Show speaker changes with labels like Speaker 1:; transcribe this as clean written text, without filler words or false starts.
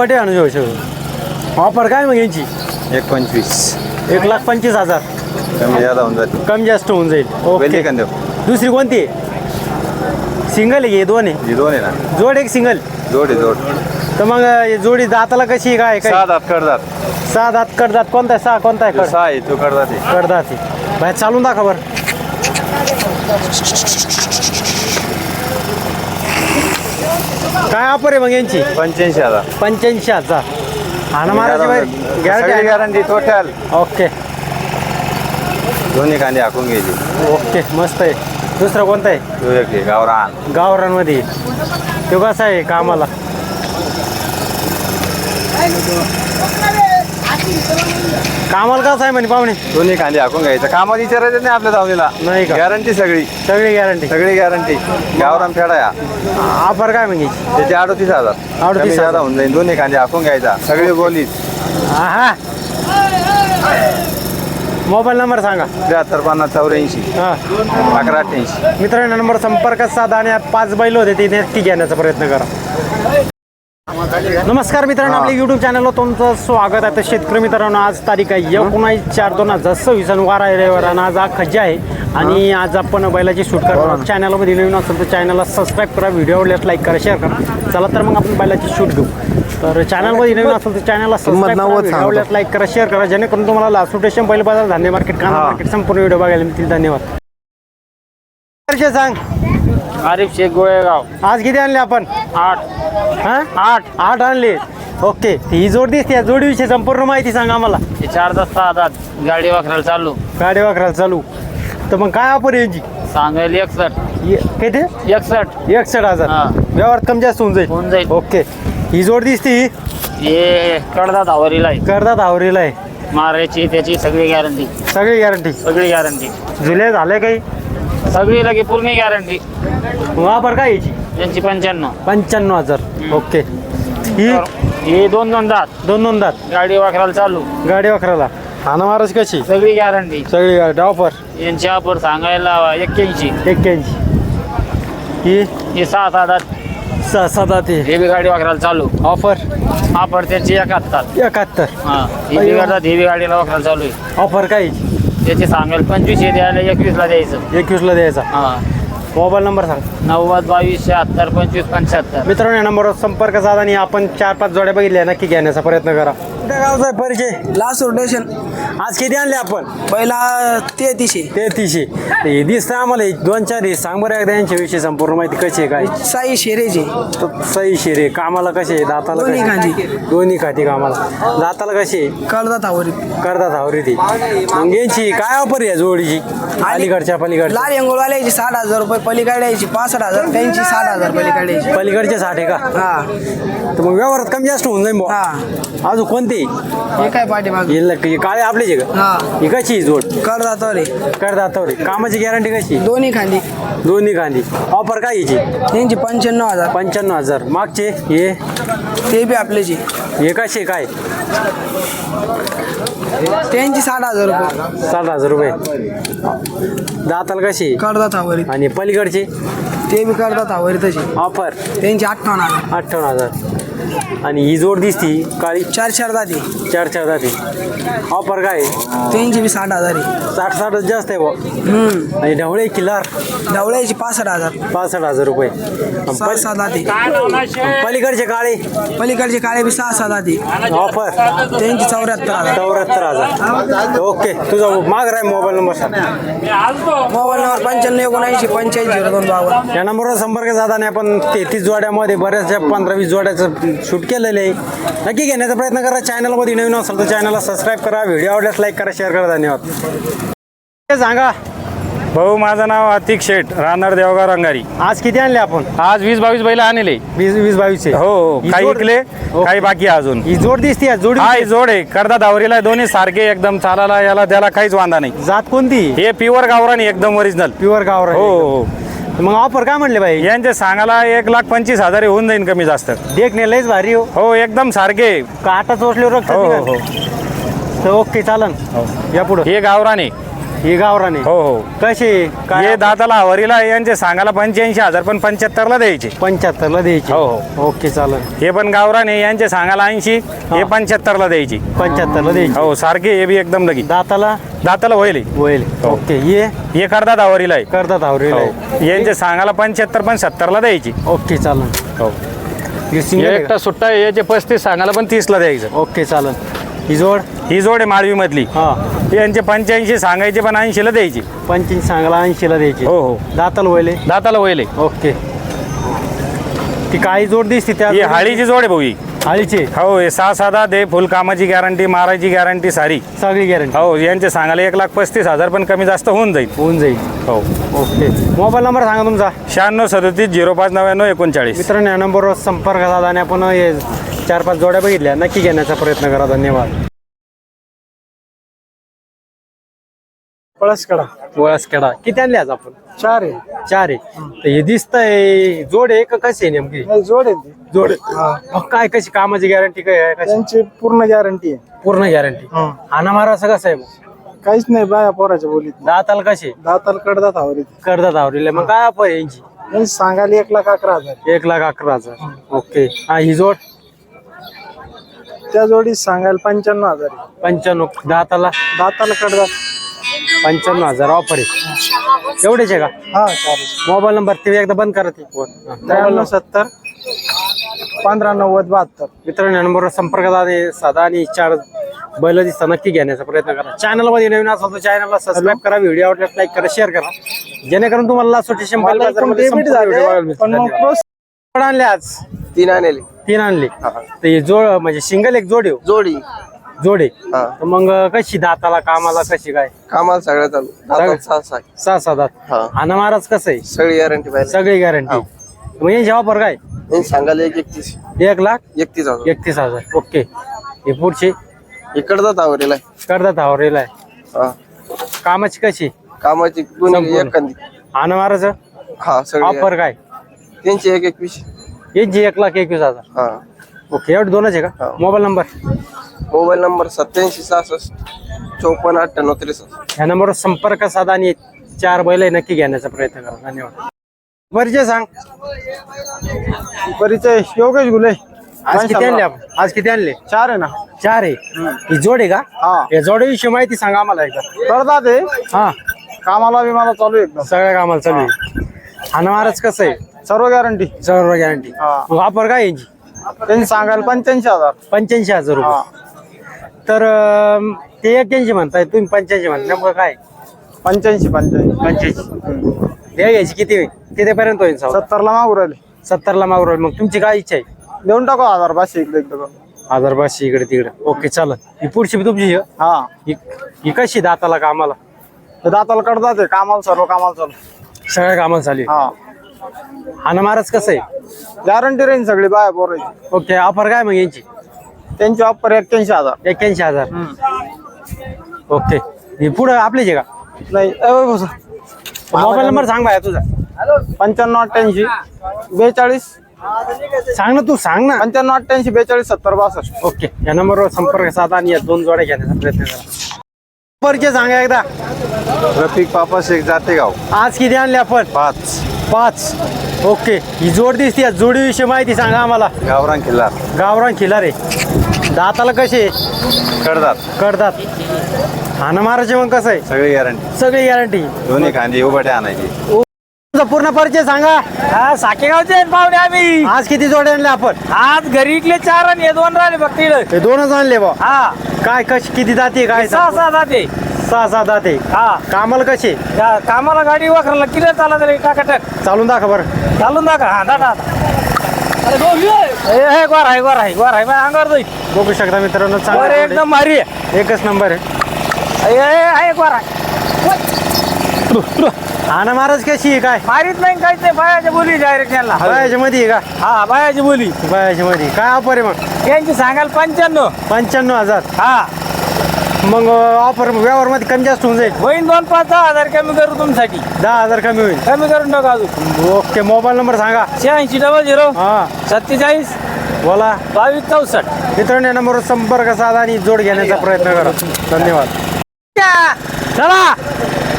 Speaker 1: पटे आणू शकतो. ऑफर काय मग यांची?
Speaker 2: 1.25.
Speaker 1: 1,25,000.
Speaker 2: कमी जादा होऊन जाते.
Speaker 1: कमी जास्त होऊन जाईल.
Speaker 2: वेल्ली
Speaker 1: ओके.
Speaker 2: कंदेव
Speaker 1: दुसरी कोणती आहे? सिंगल आहे, दोन आहे.
Speaker 2: ही दोन आहे ना.
Speaker 1: जोड एक सिंगल.
Speaker 2: जोड आहे जोड.
Speaker 1: तर मग जोडी दाताला कशी काय काय?
Speaker 2: 6 दात कडदात.
Speaker 1: 6 दात कडदात. कोणता आहे? 6 कोणता आहे?
Speaker 2: 6 आहे तो कडदात आहे.
Speaker 1: कडदात आहे. बाहेर चालून दाखवा बरं. काय ऑफर आहे मग यांची?
Speaker 2: 85,000.
Speaker 1: 85,000. हाना महाराज
Speaker 2: सगळी
Speaker 1: गॅरंटी.
Speaker 2: Guarantee total.
Speaker 1: ओके
Speaker 2: दोन्ही कांदे हाकून घ्यायचे.
Speaker 1: ओके मस्त आहे. दुसरा कोणता आहे?
Speaker 2: तो एक आहे गावरान.
Speaker 1: गावरांमध्ये तो कसा आहे कामाला? कामाला कसा आहे म्हणे पाहुणे?
Speaker 2: दोन्ही कांदे हाकून घ्यायचं. कामात विचारायचं नाही आपल्या धावणीला.
Speaker 1: नाही का?
Speaker 2: गॅरंटी सगळी.
Speaker 1: सगळी गॅरंटी.
Speaker 2: सगळी गॅरंटी. गावरान फेडा या.
Speaker 1: ऑफर काय म्हणजे?
Speaker 2: त्याचे 38,000.
Speaker 1: 38,000.
Speaker 2: कमी जादा होऊन जाईल. दोन्ही कांदे हाकून घ्यायचा. सगळी बोलीत.
Speaker 1: हा. मोबाईल नंबर सांगा.
Speaker 2: 73 50 84
Speaker 1: हां
Speaker 2: 11 88.
Speaker 1: मित्रांनो नंबर संपर्क साधा आणि 5 बैल होते ते नक्की घेण्याचा प्रयत्न करा. नमस्कार मित्रांनो, आपल्या यूट्यूब चॅनलवर तुमचं स्वागत आहे. तर शेतकरी मित्रांनो, आज तारीख आहे 19/4/2026 आणि वार आहे रविवार आणि आज हा खज्जा आहे आणि आज आपण बैलाची शूट करतो. चॅनलमध्ये नवीन असेल तर चॅनलला सबस्क्राईब करा, व्हिडिओ आवडल्यास लाईक करा, शेअर करा. चला तर मग आपण बैलाची शूट घेऊ. तर चॅनलमध्ये नवीन असेल तर चॅनलला सबस्क्राईब करा, व्हिडिओ आवडल्यास लाईक करा, शेअर करा, जेणेकरून तुम्हाला लास्ट स्टेशन बैल बाजार धान्य मार्केट कांदा मार्केट संपूर्ण व्हिडिओ बघायला मिळतील. धन्यवाद. सांग
Speaker 3: आरिफ शेख गोळेगाव.
Speaker 1: आज किती आणले आपण?
Speaker 3: 8
Speaker 1: हां 8 आणले. ओके. ही जोड दिसते, या जोडीविषयी संपूर्ण माहिती सांगा आम्हाला.
Speaker 3: 4 तास 6 तास गाडी वाखरायला चालू.
Speaker 1: गाडी वाकरायला चालू. तर मग काय ऑफर आहे यांची?
Speaker 3: सांगायला 61.
Speaker 1: किती?
Speaker 3: 61.
Speaker 1: 61,000.
Speaker 3: हां.
Speaker 1: व्यवहार कमी जास्त होऊन
Speaker 3: होऊन
Speaker 1: जाईल.
Speaker 3: जाईल.
Speaker 1: ओके. ही जोड दिसते, ही
Speaker 3: हे कडदा धावरीला आहे.
Speaker 1: करतात आवरीला आहे.
Speaker 3: मारायची त्याची सगळी गॅरंटी.
Speaker 1: सगळी गॅरंटी.
Speaker 3: सगळी गॅरंटी.
Speaker 1: जुले झाले काही?
Speaker 3: सगळी लगे पूर्ण गॅरंटी.
Speaker 1: वापर काय याची?
Speaker 3: त्यांची 95.
Speaker 1: 95,000. ओके. ही
Speaker 3: हे 2 दात
Speaker 1: 2 दात
Speaker 3: गाडी वाखरायला चालू.
Speaker 1: गाडी वाकराला. हाना महाराज कशी?
Speaker 3: सगळी गॅरंटी.
Speaker 1: सगळी गाडी ऑफर.
Speaker 3: यांची ऑफर सांगायला 81.
Speaker 1: 81. ही
Speaker 3: हे 6 दात
Speaker 1: 6 दात.
Speaker 3: हे बी गाडी वाखरायला चालू.
Speaker 1: ऑफर
Speaker 3: ऑफर त्यांची 71.
Speaker 1: 71.
Speaker 3: हां हे बी करतात, हे बी गाडीला वाखरायला चालू आहे.
Speaker 1: ऑफर काय याची?
Speaker 3: त्याचे सांगायला 25 हे द्यायला 21ला द्यायचं.
Speaker 1: 21ला द्यायचा.
Speaker 3: हां
Speaker 1: मोबाईल नंबर सांग.
Speaker 3: 90 22 76 25 75.
Speaker 1: मित्रांनो या नंबरवर संपर्क साधा आणि आपण 4-5 जोड्या बघितल्या, नक्की घेण्याचा प्रयत्न करा. गावचा परिचय.
Speaker 4: लास्ट रोटेशन
Speaker 1: आज किती आणले आपण?
Speaker 4: पहिला 33.
Speaker 1: 33. हे दिसतं आम्हाला 2-4 हे सांग बरं एकदा यांच्याविषयी संपूर्ण माहिती कशी आहे काय?
Speaker 4: साई शेरेचे
Speaker 1: सही शिरे. कामाला कसे आहे? दाताला
Speaker 4: दोन्ही
Speaker 1: कशी?
Speaker 4: खांदी.
Speaker 1: दोन्ही खाती कामाला. दाताला कशी आहे?
Speaker 4: कळदात आवरी.
Speaker 1: करतात आवरी ती. मग यांची काय ऑफर आहे जोडीची? अलीकडच्या पलीकडच्या?
Speaker 4: लाल अंगोळवाल्याची 60,000 रुपये, पलीकडल्याची 65,000, त्यांची 60,000 पलीकडल्याची.
Speaker 1: पलीकडचे 60 आहे का?
Speaker 4: हा
Speaker 1: तर मग व्यवहारात कमी जास्त होऊन जाईल बुवा.
Speaker 4: हा
Speaker 1: अजून कोणती?
Speaker 4: हे काय पाठीमाग
Speaker 1: हे काळे आपलेच आहे का?
Speaker 4: हा
Speaker 1: ही कशी आहे जोड?
Speaker 4: कळदात आवरी.
Speaker 1: करतात आवरी. कामाची गॅरंटी कशी?
Speaker 4: दोन्ही खांदी.
Speaker 1: दोन्ही गांधी. ऑफर काय याची?
Speaker 4: त्यांची 95,000.
Speaker 1: 95,000. मागचे हे
Speaker 4: ते बी आपल्याची.
Speaker 1: हे कसे काय?
Speaker 4: त्यांची 60,000 रुपये.
Speaker 1: 60,000 रुपये. दाताला कशी?
Speaker 4: कळदात आवरी.
Speaker 1: आणि पलीकडचे
Speaker 4: ते बी कळदात आवरी तशी.
Speaker 1: ऑफर
Speaker 4: त्यांची 58,000.
Speaker 1: 58,000. आणि ही जोड दिसती काळी
Speaker 4: 4 जाती.
Speaker 1: 4 जाती. ऑफर काय?
Speaker 4: त्यांची बी 60,000 आहे.
Speaker 1: 60 जास्त आहे बुवा. आणि ढवळे किल्लार
Speaker 4: ढवळ्याची 65,000.
Speaker 1: 65,000 रुपये.
Speaker 4: 6 जाती.
Speaker 1: पलीकडचे काळे
Speaker 4: पलीकडचे काळे बी 6 जाती.
Speaker 1: ऑफर
Speaker 4: त्यांची 74,000.
Speaker 1: 74,000. ओके. तुझा माग राय मोबाईल नंबर सांग.
Speaker 4: Mobile number 95 79 85 0252.
Speaker 1: या नंबरवर संपर्क साधाने आपण 33 जोड्यामध्ये बऱ्याचशा 15-20 जोड्याचं शूट केलेलं आहे. नक्की घेण्याचा प्रयत्न करा. चॅनलमध्ये नवीन असेल तर चॅनलला सबस्क्राईब करा, व्हिडिओ आवडल्यास लाईक करा, शेअर करा. धन्यवाद. सांगा
Speaker 5: भाऊ, माझं नाव अतिक शेठ, राहणार देवगाव रंगारी.
Speaker 1: आज किती आणले आपण?
Speaker 5: आज 20-22 बैल आणले.
Speaker 1: 20-22
Speaker 5: हो हो. काही इकले, काही बाकी आहे अजून.
Speaker 1: ही जोड दिसते या जोडी
Speaker 5: हा ही जोड आहे. करदा धावरीला आहे. दोन्ही सारखे एकदम. चालायला याला त्याला काहीच वांधा नाही.
Speaker 1: जात कोणती?
Speaker 5: हे प्युअर गावरान एकदम ओरिजिनल.
Speaker 1: प्युअर गावरान.
Speaker 5: हो हो.
Speaker 1: मग ऑफर काय म्हणले भाई?
Speaker 5: यांचे सांगायला 1,25,000 होऊन जाईल कमी जास्त.
Speaker 1: देख ने लयच भारी हो.
Speaker 5: हो एकदम सारखे.
Speaker 1: काटा चोचल्यावर रक्त
Speaker 5: हो
Speaker 1: निघालं.
Speaker 5: हो.
Speaker 1: तर ओके चालन. या पुढं
Speaker 5: हे गावरान आहे.
Speaker 1: हे गावराने
Speaker 5: हो हो
Speaker 1: कसे काय
Speaker 5: हे दाताला हवारीला यांचे सांगायला 85,000 पण 75ला द्यायचे.
Speaker 1: 75ला द्यायचे.
Speaker 5: हो,
Speaker 1: ओके चालेल.
Speaker 5: हे पण गावराने यांचे सांगायला 80, हे 75ला द्यायची.
Speaker 1: 75ला द्यायचे.
Speaker 5: हो सारखे हे बी एकदम लगी दाताला होईल.
Speaker 1: होईल.
Speaker 5: हो.
Speaker 1: ओके
Speaker 5: हे करतात हवारीला आहे.
Speaker 1: करतात आवरेल.
Speaker 5: हो. यांचे सांगायला 75 पण 70ला द्यायची.
Speaker 1: ओके चालेल.
Speaker 5: हो
Speaker 1: हे सिंगल
Speaker 5: हे
Speaker 1: आहे
Speaker 5: एकटा सुट्टा आहे, याचे 35 सांगायला पण 30ला द्यायचं.
Speaker 1: का? ओके चालेल. ही जोड
Speaker 5: ही जोड आहे माळवी मधली.
Speaker 1: हा
Speaker 5: यांचे 85 सांगायचे पण 80ला द्यायची.
Speaker 1: 85 सांगायला 80ला द्यायची.
Speaker 5: हो हो
Speaker 1: दाताला होईल.
Speaker 5: दाताला होईल.
Speaker 1: ओके. ती काही जोड दिसते त्या
Speaker 5: ही हाळीची जोड आहे भाऊ ही.
Speaker 1: हाळीचे
Speaker 5: हो हे 6-7 दे फुल कामाची गॅरंटी मारायची गॅरंटी सारी.
Speaker 1: सगळी गॅरंटी
Speaker 5: हो यांचे सांगायला 1,35,000 पण कमी जास्त होऊन जाईल.
Speaker 1: होऊन जाईल.
Speaker 5: हो
Speaker 1: ओके. मोबाईल नंबर सांगा तुमचा.
Speaker 5: 9637059939.
Speaker 1: मित्रांनो या नंबरवर संपर्क साधा आणि आपण हे 4-5 जोड्या बघितल्या नक्की घेण्याचा प्रयत्न करा. धन्यवाद. वळसकडा किती आणले आज आपण?
Speaker 4: 4 आहे.
Speaker 1: 4 आहे. तर हे दिसतंय जोड आहे का कशी आहे नेमकी?
Speaker 4: जोड आहे
Speaker 1: जोड मग काय कशी कामाची गॅरंटी काय आहे? कशी
Speaker 4: त्यांची पूर्ण गॅरंटी आहे.
Speaker 1: पूर्ण गॅरंटी. आणा मारा असं कसं आहे मग?
Speaker 4: काहीच नाही बाया पोराच्या बोलीत.
Speaker 1: दाताला कसे
Speaker 4: दाताला कडदात आवरीत.
Speaker 1: करतात आवरीले मग काय आपण यांची?
Speaker 4: यांची सांगायला 1,11,000.
Speaker 1: 1,11,000. ओके. हा ही जोड
Speaker 4: त्या जोडी सांगायला 95,000 आहे.
Speaker 1: 95. दाताला
Speaker 4: दाताला कडदात.
Speaker 1: 95,000 ऑफर आहे. एवढेच आहे का?
Speaker 4: हा चालेल.
Speaker 1: मोबाईल नंबर ते एकदा बंद करा ते फोन.
Speaker 4: 9370 1590 72.
Speaker 1: मित्रांनो नंबरवर संपर्क साधा आणि 4 बैल दिसता नक्की घेण्याचा प्रयत्न करा. चॅनलमध्ये नवीन असाल तर चॅनलला सबस्क्राईब करा, व्हिडिओ आवडल्यास लाईक करा, शेअर करा, जेणेकरून तुम्हाला सोटेशन
Speaker 4: पण मग
Speaker 1: जोड आणले आज
Speaker 4: 3 आणले.
Speaker 1: 3 आणले. तर हे जोड म्हणजे सिंगल एक जोड आहे.
Speaker 4: जोडी
Speaker 1: जोडे तर मग कशी दाताला कामाला कशी काय?
Speaker 4: कामाला सगळ्या चालू.
Speaker 1: सगळं?
Speaker 4: दातात
Speaker 1: 6 दात.
Speaker 4: हा.
Speaker 1: आणि महाराज कसं आहे?
Speaker 4: सगळी गॅरंटी पाहिजे.
Speaker 1: सगळी गॅरंटी. मग यांची ऑफर काय?
Speaker 4: सांगायला 1,31.
Speaker 1: 1,31,000. 31,000. ओके. हे पुढचे
Speaker 4: इकडचा आवरेला आहे.
Speaker 1: करतात आवरेल आहे. कामाची कशी?
Speaker 4: कामाची
Speaker 1: संपूर्ण.
Speaker 4: एखादी.
Speaker 1: आणि महाराज
Speaker 4: हा सगळी
Speaker 1: ऑफर काय?
Speaker 4: त्यांची 1,21.
Speaker 1: यांची 1,21,000.
Speaker 4: हा.
Speaker 1: ओके. एवढे दोनच आहे का?
Speaker 4: हा.
Speaker 1: Mobile number
Speaker 4: mobile number 8766 54 98 63.
Speaker 1: ह्या नंबरवर संपर्क साधा आणि 4 बैल नक्की घेण्याचा प्रयत्न करा. धन्यवाद. परिचय सांग.
Speaker 4: परिचय योगेश गुले.
Speaker 1: आज किती आणले आपण? आज किती आणले?
Speaker 4: 4 आहे ना.
Speaker 1: 4 आहे. ही जोड आहे का?
Speaker 4: हा.
Speaker 1: या जोडीविषयी माहिती सांगा आम्हाला एकदा.
Speaker 4: करतात ते
Speaker 1: हा
Speaker 4: कामाला विमाला चालू आहे एकदम.
Speaker 1: सगळ्या कामाला चालू आहे. आणि महाराज कसं आहे?
Speaker 4: सर्व गॅरंटी.
Speaker 1: सर्व गॅरंटी.
Speaker 4: हा.
Speaker 1: मग ऑफर काय यांची?
Speaker 4: त्यांनी सांगायला 85,000.
Speaker 1: 85,000 रुपये. तर ते 81 म्हणताय तुम्ही 85 म्हणता नेमकं काय?
Speaker 4: 85.
Speaker 1: द्या घ्यायची किती कितीपर्यंत होईल?
Speaker 4: 70ला मागू राहिले.
Speaker 1: 70ला मागू. मग तुमची काय इच्छा आहे?
Speaker 4: देऊन टाकू 1,500 इकडे एकदा.
Speaker 1: 1,500 इकडे तिकडे. ओके चालेल. ही पुढची बी तुमची आहे?
Speaker 4: हा.
Speaker 1: ही कशी दाताला कामाला?
Speaker 4: ते दाताला कडतात ते कामाला सर्व कामाला चालू.
Speaker 1: सगळ्या कामाला चालू आहे.
Speaker 4: हा.
Speaker 1: आणि महाराज कसं आहे?
Speaker 4: गॅरंटी राहील सगळी बाया पोरायची.
Speaker 1: ओके. ऑफर काय मग यांची?
Speaker 4: त्यांची ऑफर 81,000.
Speaker 1: 81,000. ओके. ही पुढं आपलीच आहे का?
Speaker 4: नाही
Speaker 1: मोबाईल नंबर सांग बाया तुझा.
Speaker 4: 9588 42
Speaker 1: सांग ना, तू सांग ना.
Speaker 4: 9588 42 70 62.
Speaker 1: ओके. या नंबरवर संपर्क साधा आणि या 2 जोड्या घेण्याचा प्रयत्न करा. परिचय सांगा एकदा.
Speaker 2: रफिक पापा शेख जातेगाव.
Speaker 1: आज किती आणले आपण? 5. ओके. ही जोड दिसते. या जोडीविषयी माहिती सांगा आम्हाला.
Speaker 2: गावरान किल्ला
Speaker 1: गावरान खिलारे. दाताला कसे? कडतात. हाना मारायचे मग कसं आहे?
Speaker 2: सगळी गॅरंटी.
Speaker 1: सगळी गॅरंटी.
Speaker 2: दोन्ही खांदी उभाट्या आणायची.
Speaker 1: तुमचा पूर्ण परिचय सांगा.
Speaker 3: हा साकेगावचे पाहुणे आम्ही.
Speaker 1: आज किती जोडे आणले आपण?
Speaker 3: आज घरी इकले 4 आणि हे 2 राहिले फक्त इकडे.
Speaker 1: हे 2च आणले बा.
Speaker 3: हा.
Speaker 1: काय कशी किती जाते काय?
Speaker 3: 6 जाते.
Speaker 1: 6 जाते.
Speaker 3: हा.
Speaker 1: कामाला कसे?
Speaker 3: कामाला गाडी वाखरला किती चालला तरी टाकाटक
Speaker 1: चालून दाखवा बरं.
Speaker 3: चालून दाखा. हा दादा गोर आहे अंगावर जाईल.
Speaker 1: बघू शकता मित्रांनो.
Speaker 3: वर
Speaker 1: चांगला
Speaker 3: एकदम भारी आहे.
Speaker 1: एकच नंबर आहे.
Speaker 3: गोर आहे.
Speaker 1: हाना महाराज कशी आहे काय?
Speaker 3: मारीत नाही काहीच नाही. बायाची बोली डायरेक्ट यांना.
Speaker 1: बायाच्या मध्ये आहे का?
Speaker 3: हा बायाची बोली.
Speaker 1: बायाच्या मध्ये काय ऑफर आहे मग?
Speaker 3: यांची सांगायला 95.
Speaker 1: 95,000.
Speaker 3: हा.
Speaker 1: मग ऑफर व्यवहार मध्ये कमी जास्त होऊन जाईल.
Speaker 3: होईन 2-5-10,000 कमी करू तुमच्यासाठी.
Speaker 1: 10,000 कमी होईल.
Speaker 3: कमी करून टाका अजून.
Speaker 1: ओके. मोबाईल नंबर सांगा.
Speaker 3: 8600
Speaker 1: हा
Speaker 3: 47
Speaker 1: बोला.
Speaker 3: 22 64.
Speaker 1: मित्रांनो या नंबरवर संपर्क साधा आणि जोड घेण्याचा प्रयत्न करा. धन्यवाद. चला